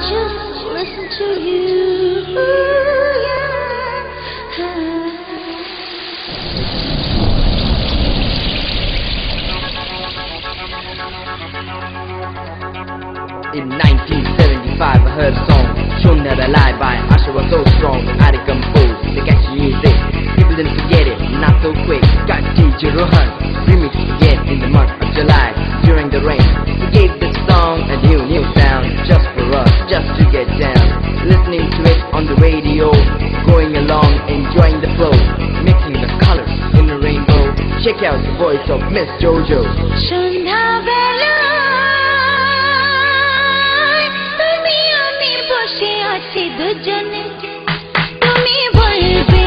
just listen to you. In 1975 I heard a song, Shown That I Lie by Asha was so strong. I composed the catchy music, people didn't forget it, not so quick. Got DJ Rohan remix again in the month of July. During the rain, he gave this song a new sound, just for us, just to get down. Listening to it on the radio, going along, enjoying the flow, mixing the colors in the rainbow. Check out the voice of Miss Jojo. দুজনে তুমি বলবে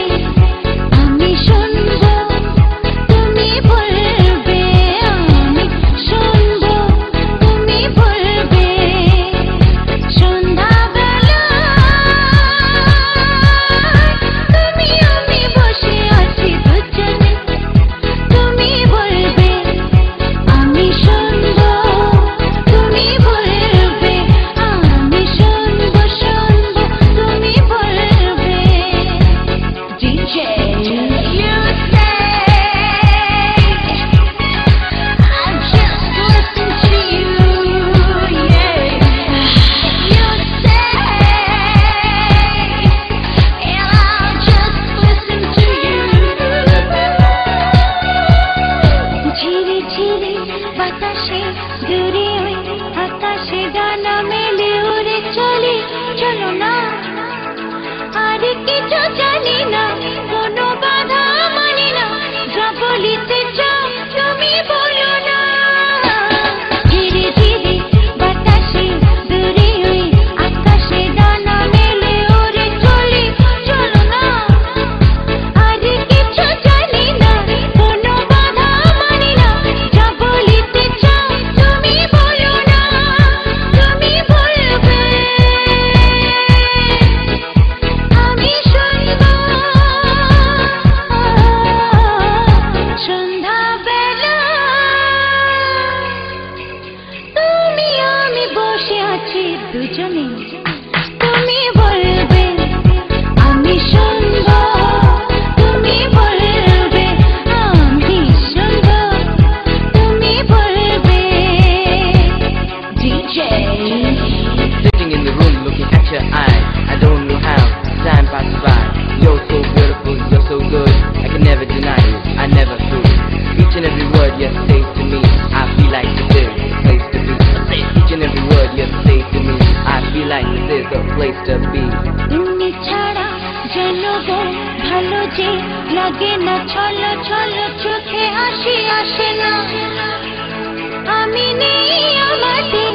আমি শুনবো, তুমি বলবে আমি শুনবো, তুমি বলবে সন্ধ্যাবেলা তুমি আমি বসে আছি দুজনে, তুমি বলবে আমি শুনবো, তুমি বলবে আমি শুনবো শুনবো তুমি বলবে DJ you say I just listen to you, yeah you say and I'll just listen to you. ঝিরি ঝিরি বাতাসে দূরে ওই আকাশে ডানা মেলে উড়ে চলি, চলো না আর কিছু জানি না, কোনো বাধা মানি না, যা বলিতে চাও তুমি বলো না। ধীরে ধীরে বাতাসে দূরে ওই আকাশে ডানা মেলে উড়ে চলি, চলো না আর কিছু জানি না, কোনো বাধা মানি না, যা বলিতে চাও তুমি বলো না, তুমি বলবে আমি শুনবো সন্ধ্যাবেলা তুমি আমি বসে আছি দুজনে, তুমি বলবে আমি শুনবো, তুমি বলবে আমি শুনবো, তুমি বলবে DJ Sitting in the room looking at your eyes, I don't know how time passes by. You're so beautiful, you're so good, I can never deny you, I never could. Each and every word you say to me, I feel like this is the place to be. Each and every word you say to me, I feel like this is the place to be. তুমি ছাড়া যেন গো ভালো যে লাগে না, ছলো ছলো চোখে হাসি আসে না, আমি নেই আমাদের